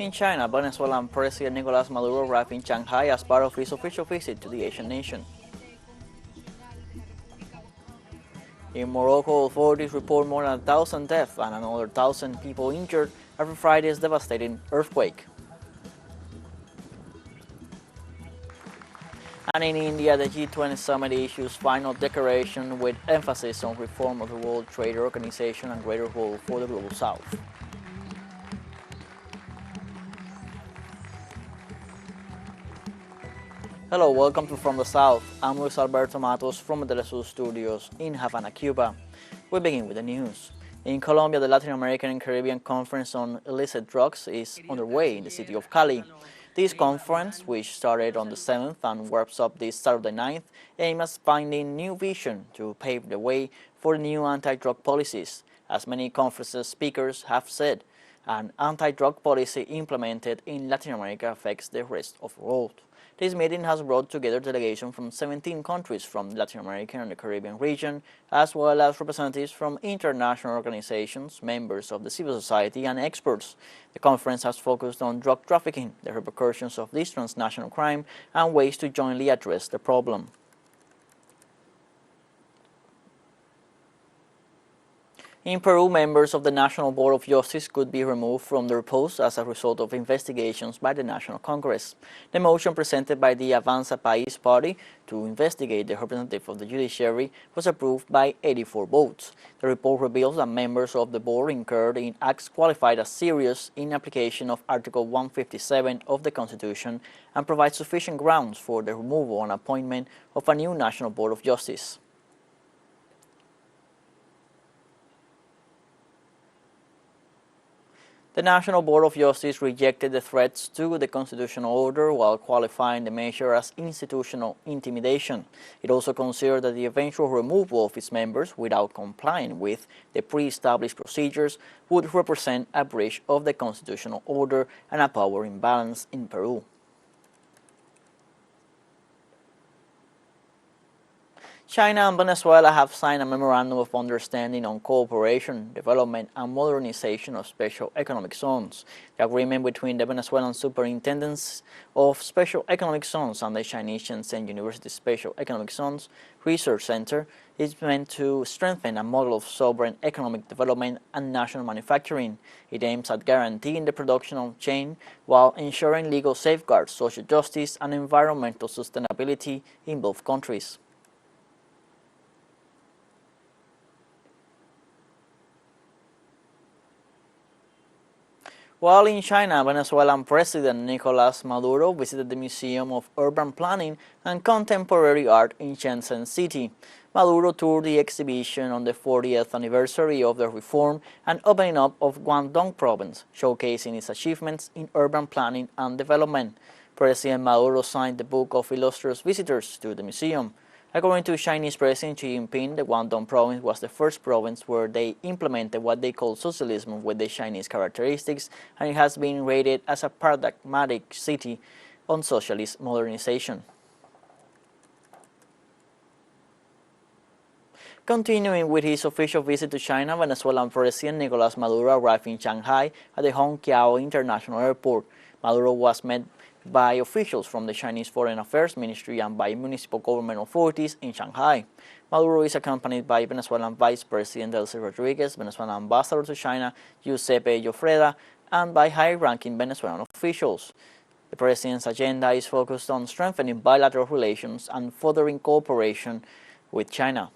In China, Venezuelan President Nicolas Maduro arrived in Shanghai as part of his official visit to the Asian nation. In Morocco, authorities report more than 1,000 deaths and another 1,000 people injured after Friday's devastating earthquake. And in India, the G20 Summit issues final declaration with emphasis on reform of the World Trade Organization and greater role for the Global South. Hello, welcome to From the South. I'm Luis Alberto Matos from the teleSUR studios in Havana, Cuba. We begin with the news. In Colombia, the Latin American and Caribbean Conference on Illicit Drugs is underway in the city of Cali. This conference, which started on the 7th and wraps up this Saturday 9th, aims at finding new vision to pave the way for new anti-drug policies. As many conference speakers have said, an anti-drug policy implemented in Latin America affects the rest of the world. This meeting has brought together delegations from 17 countries from the Latin American and the Caribbean region, as well as representatives from international organizations, members of the civil society, and experts. The conference has focused on drug trafficking, the repercussions of this transnational crime, and ways to jointly address the problem. In Peru, members of the National Board of Justice could be removed from their posts as a result of investigations by the National Congress. The motion presented by the Avanza País party to investigate the representative of the judiciary was approved by 84 votes. The report reveals that members of the board incurred in acts qualified as serious in application of Article 157 of the Constitution and provides sufficient grounds for the removal and appointment of a new National Board of Justice. The National Board of Justice rejected the threats to the constitutional order while qualifying the measure as institutional intimidation. It also considered that the eventual removal of its members without complying with the pre-established procedures would represent a breach of the constitutional order and a power imbalance in Peru. China and Venezuela have signed a memorandum of understanding on cooperation, development, and modernization of special economic zones. The agreement between the Venezuelan Superintendents of Special Economic Zones and the Chinese Shenzhen University Special Economic Zones Research Center is meant to strengthen a model of sovereign economic development and national manufacturing. It aims at guaranteeing the production chain while ensuring legal safeguards, social justice, and environmental sustainability in both countries. While in China, Venezuelan President Nicolas Maduro visited the Museum of Urban Planning and Contemporary Art in Shenzhen City. Maduro toured the exhibition on the 40th anniversary of the reform and opening up of Guangdong province, showcasing its achievements in urban planning and development. President Maduro signed the book of illustrious visitors to the museum. According to Chinese President Xi Jinping, the Guangdong province was the first province where they implemented what they call socialism with the Chinese characteristics, and it has been rated as a paradigmatic city on socialist modernization. Continuing with his official visit to China, Venezuelan President Nicolas Maduro arrived in Shanghai at the Hongqiao International Airport. Maduro was met by officials from the Chinese Foreign Affairs Ministry and by municipal government authorities in Shanghai. Maduro is accompanied by Venezuelan Vice President Delcy Rodriguez, Venezuelan Ambassador to China Giuseppe Llofreda, and by high-ranking Venezuelan officials. The president's agenda is focused on strengthening bilateral relations and furthering cooperation with China.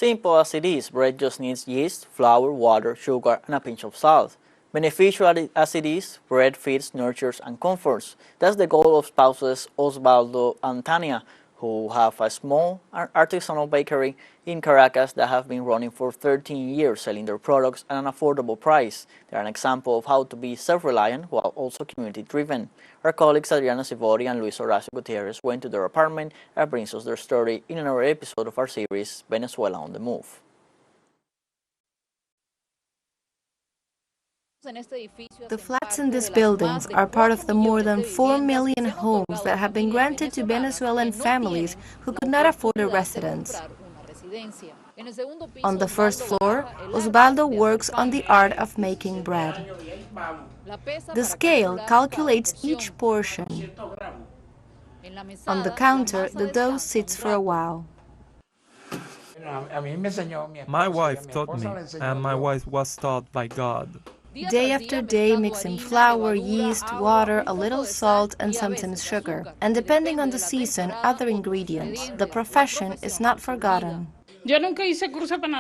Simple as it is, bread just needs yeast, flour, water, sugar, and a pinch of salt. Beneficial as it is, bread feeds, nurtures, and comforts. That's the goal of spouses Osvaldo and Tania, who have a small artisanal bakery in Caracas that have been running for 13 years, selling their products at an affordable price. They are an example of how to be self-reliant while also community-driven. Our colleagues Adriana Sivori and Luis Horacio Gutierrez went to their apartment and brings us their story in another episode of our series, Venezuela on the Move. The flats in these buildings are part of the more than 4 million homes that have been granted to Venezuelan families who could not afford a residence. On the first floor, Osvaldo works on the art of making bread. The scale calculates each portion. On the counter, the dough sits for a while. My wife taught me, and my wife was taught by God. Day after day, mixing flour, yeast, water, a little salt, and sometimes sugar, and depending on the season, other ingredients. The profession is not forgotten.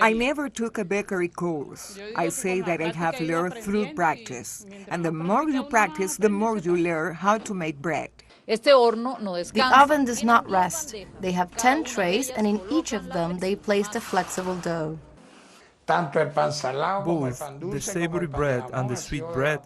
I never took a bakery course. I say that I have learned through practice. And the more you practice, the more you learn how to make bread. The oven does not rest. They have 10 trays, and in each of them they place the flexible dough. Both the savory bread and the sweet bread,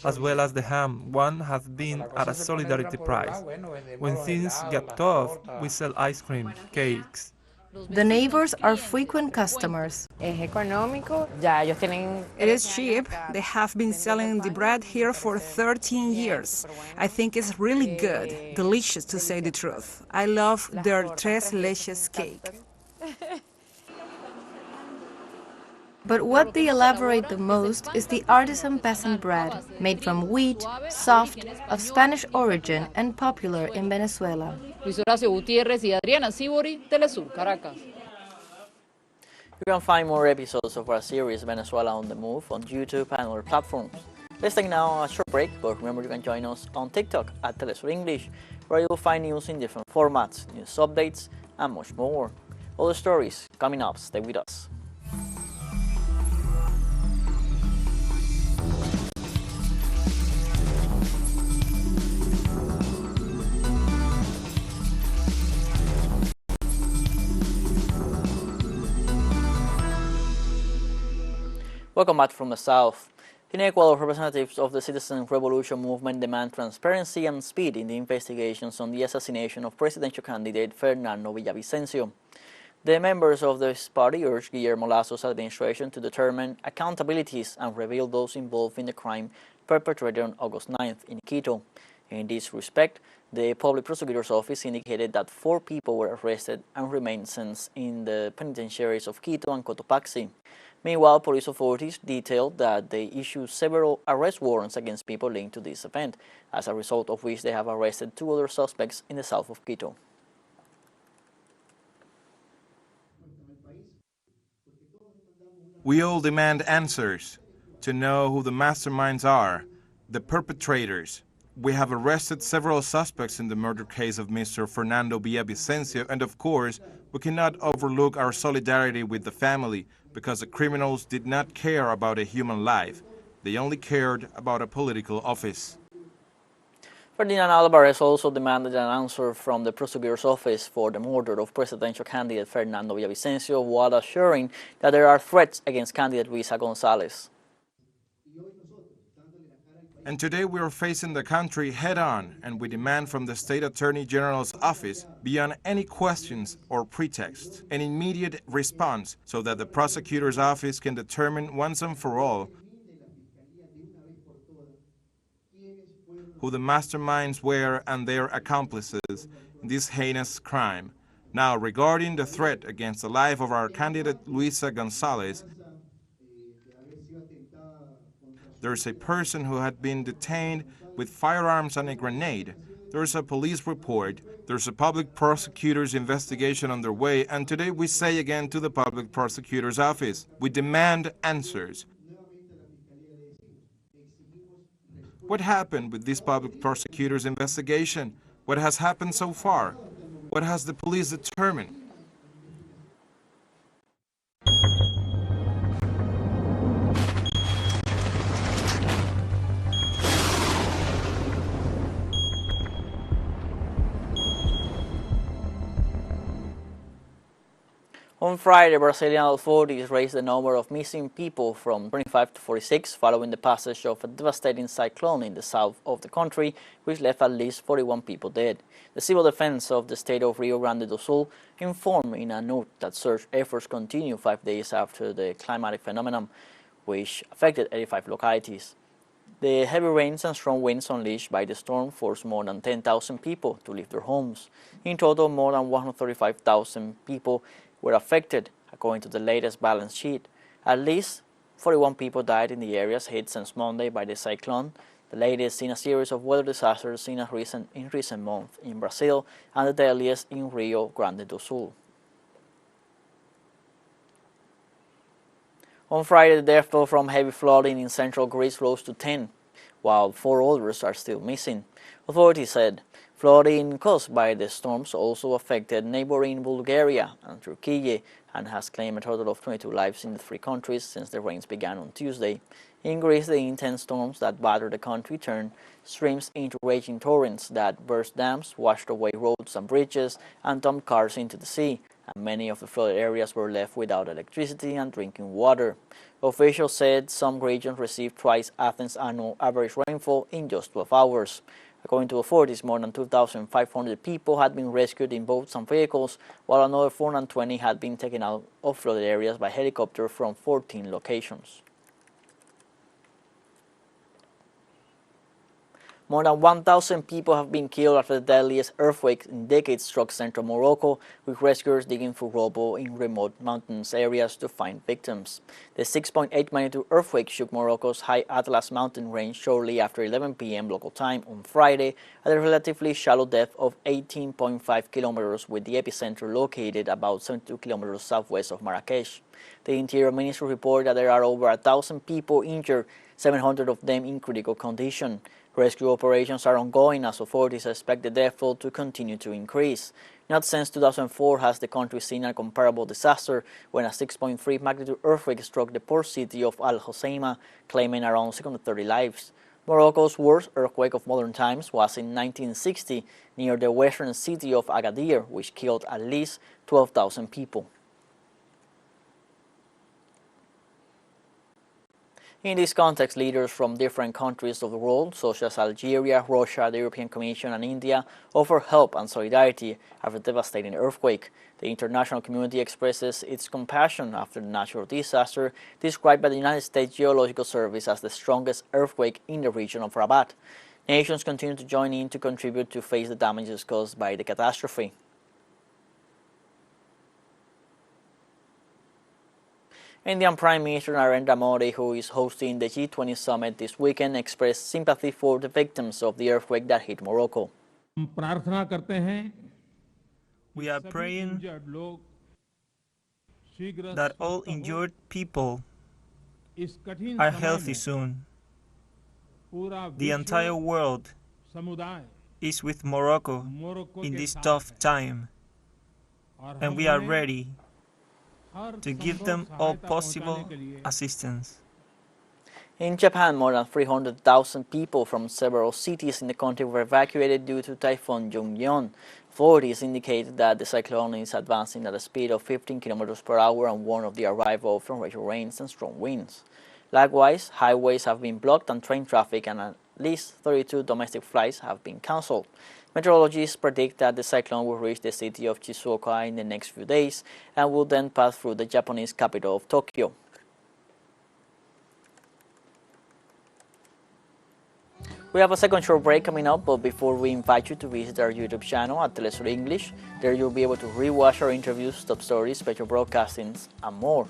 as well as the ham, one has been at a solidarity price. When things get tough, we sell ice cream, cakes. The neighbors are frequent customers. It is cheap. They have been selling the bread here for 13 years. I think it's really good, delicious to say the truth. I love their tres leches cake. But what they elaborate the most is the artisan peasant bread, made from wheat, soft, of Spanish origin, and popular in Venezuela. Luis Horacio Gutierrez y Adriana Sivori, teleSUR, Caracas. You can find more episodes of our series Venezuela on the Move on YouTube and other platforms. Let's take now a short break, but remember you can join us on TikTok at teleSUR English, where you'll find news in different formats, news updates, and much more. All the stories coming up. Stay with us. Welcome back from the South. In Ecuador, representatives of the Citizen Revolution movement demand transparency and speed in the investigations on the assassination of presidential candidate Fernando Villavicencio. The members of this party urged Guillermo Lazo's administration to determine accountabilities and reveal those involved in the crime perpetrated on August 9th in Quito. In this respect, the public prosecutor's office indicated that 4 people were arrested and remain sentenced in the penitentiaries of Quito and Cotopaxi. Meanwhile, police authorities detailed that they issued several arrest warrants against people linked to this event, as a result of which they have arrested 2 other suspects in the south of Quito. We all demand answers to know who the masterminds are, the perpetrators. We have arrested several suspects in the murder case of Mr. Fernando Villavicencio, and of course, we cannot overlook our solidarity with the family, because the criminals did not care about a human life. They only cared about a political office. Ferdinand Alvarez also demanded an answer from the prosecutor's office for the murder of presidential candidate Fernando Villavicencio, while assuring that there are threats against candidate Luisa González. And today we are facing the country head-on, and we demand from the State Attorney General's office, beyond any questions or pretexts, an immediate response so that the prosecutor's office can determine once and for all who the masterminds were and their accomplices in this heinous crime. Now, regarding the threat against the life of our candidate Luisa González, there's a person who had been detained with firearms and a grenade. There's a police report. There's a public prosecutor's investigation underway. And today we say again to the public prosecutor's office, we demand answers. What happened with this public prosecutor's investigation? What has happened so far? What has the police determined? On Friday, Brazilian authorities raised the number of missing people from 25 to 46 following the passage of a devastating cyclone in the south of the country, which left at least 41 people dead. The civil defense of the state of Rio Grande do Sul informed in a note that search efforts continue 5 days after the climatic phenomenon, which affected 85 localities. The heavy rains and strong winds unleashed by the storm forced more than 10,000 people to leave their homes. In total, more than 135,000 people were affected, according to the latest balance sheet. At least 41 people died in the areas hit since Monday by the cyclone, the latest in a series of weather disasters in recent months in Brazil and the deadliest in Rio Grande do Sul. On Friday, the death toll from heavy flooding in central Greece rose to 10, while 4 others are still missing. Authorities said flooding caused by the storms also affected neighboring Bulgaria and Turkey and has claimed a total of 22 lives in the 3 countries since the rains began on Tuesday. In Greece, the intense storms that battered the country turned streams into raging torrents that burst dams, washed away roads and bridges, and dumped cars into the sea, and many of the flooded areas were left without electricity and drinking water. Officials said some regions received twice Athens' annual average rainfall in just 12 hours. According to authorities, more than 2,500 people had been rescued in boats and vehicles, while another 420 had been taken out of flooded areas by helicopter from 14 locations. More than 1,000 people have been killed after the deadliest earthquake in decades struck central Morocco, with rescuers digging for rubble in remote mountainous areas to find victims. The 6.8 magnitude earthquake shook Morocco's high Atlas mountain range shortly after 11 p.m. local time on Friday at a relatively shallow depth of 18.5 kilometers, with the epicenter located about 72 kilometers southwest of Marrakech. The Interior Ministry reported that there are over 1,000 people injured, 700 of them in critical condition. Rescue operations are ongoing as authorities expect the death toll to continue to increase. Not since 2004 has the country seen a comparable disaster when a 6.3 magnitude earthquake struck the port city of Al Hoceima, claiming around 630 lives. Morocco's worst earthquake of modern times was in 1960 near the western city of Agadir, which killed at least 12,000 people. In this context, leaders from different countries of the world, such as Algeria, Russia, the European Commission, and India, offer help and solidarity after the devastating earthquake. The international community expresses its compassion after the natural disaster described by the United States Geological Service as the strongest earthquake in the region of Rabat. Nations continue to join in to contribute to face the damages caused by the catastrophe. Indian Prime Minister Narendra Modi, who is hosting the G20 Summit this weekend, expressed sympathy for the victims of the earthquake that hit Morocco. We are praying that all injured people are healthy soon. The entire world is with Morocco in this tough time, and we are ready to give them all possible assistance. In Japan, more than 300,000 people from several cities in the country were evacuated due to Typhoon Jungyeon. Authorities indicated that the cyclone is advancing at a speed of 15 kilometers per hour and warned of the arrival of torrential rains and strong winds. Likewise, highways have been blocked and train traffic and at least 32 domestic flights have been cancelled. Meteorologists predict that the cyclone will reach the city of Shizuoka in the next few days and will then pass through the Japanese capital of Tokyo. We have a second short break coming up, but before we invite you to visit our YouTube channel at teleSUR English, there you'll be able to rewatch our interviews, top stories, special broadcastings, and more.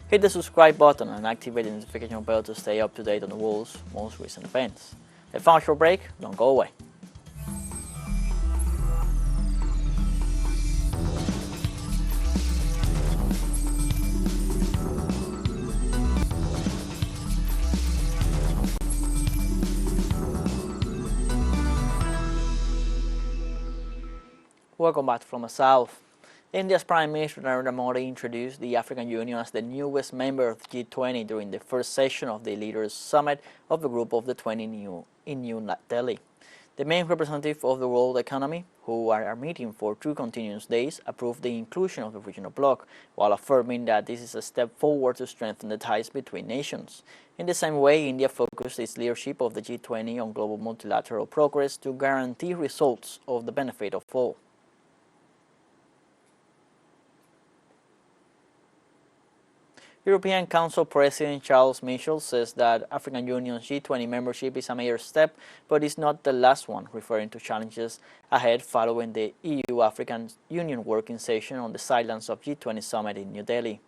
Hit the subscribe button and activate the notification bell to stay up to date on the world's most recent events. A final short break, don't go away. Welcome back from the South. India's Prime Minister Narendra Modi introduced the African Union as the newest member of the G20 during the first session of the Leaders' Summit of the Group of the 20 in New Delhi. The main representative of the world economy, who are meeting for 2 continuous days, approved the inclusion of the regional bloc, while affirming that this is a step forward to strengthen the ties between nations. In the same way, India focused its leadership of the G20 on global multilateral progress to guarantee results of the benefit of all. European Council President Charles Michel says that African Union's G20 membership is a major step, but is not the last one, referring to challenges ahead following the EU-African Union working session on the sidelines of G20 Summit in New Delhi.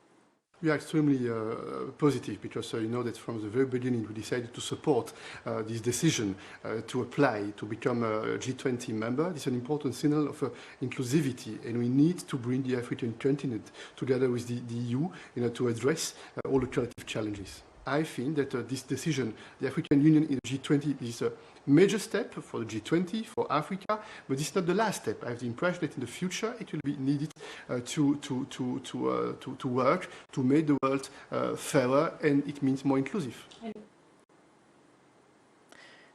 We are extremely positive because you know that from the very beginning we decided to support this decision to apply to become a G20 member. It's an important signal of inclusivity, and we need to bring the African continent together with the EU in order to address all the collective challenges. I think that this decision, the African Union in the G20, is a major step for the G20, for Africa, but it's not the last step. I have the impression that in the future it will be needed to work to make the world fairer, and it means more inclusive.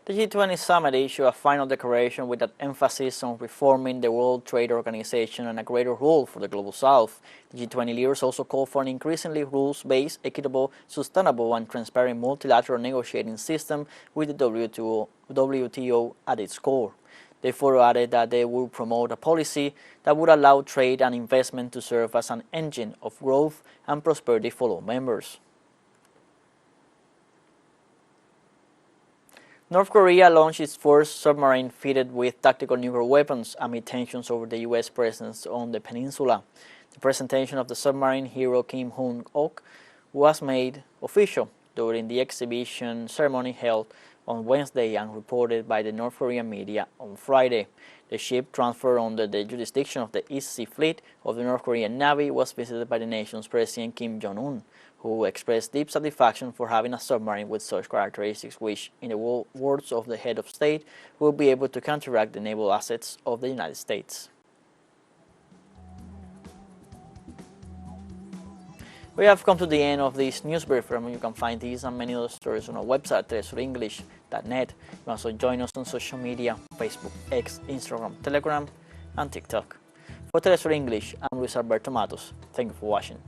The G20 Summit issued a final declaration with an emphasis on reforming the World Trade Organization and a greater role for the Global South. The G20 leaders also called for an increasingly rules-based, equitable, sustainable and transparent multilateral negotiating system with the WTO at its core. They further added that they would promote a policy that would allow trade and investment to serve as an engine of growth and prosperity for all members. North Korea launched its first submarine fitted with tactical nuclear weapons amid tensions over the U.S. presence on the peninsula. The presentation of the submarine hero Kim Hoon-ok was made official during the exhibition ceremony held on Wednesday and reported by the North Korean media on Friday. The ship, transferred under the jurisdiction of the East Sea Fleet of the North Korean Navy, was visited by the nation's President Kim Jong-un, who expressed deep satisfaction for having a submarine with such characteristics which, in the words of the head of state, will be able to counteract the naval assets of the United States. We have come to the end of this news briefing. You can find these and many other stories on our website, telesurenglish.net. You can also join us on social media, Facebook, X, Instagram, Telegram, and TikTok. For TeleSUR English, I'm Luis Alberto Matos. Thank you for watching.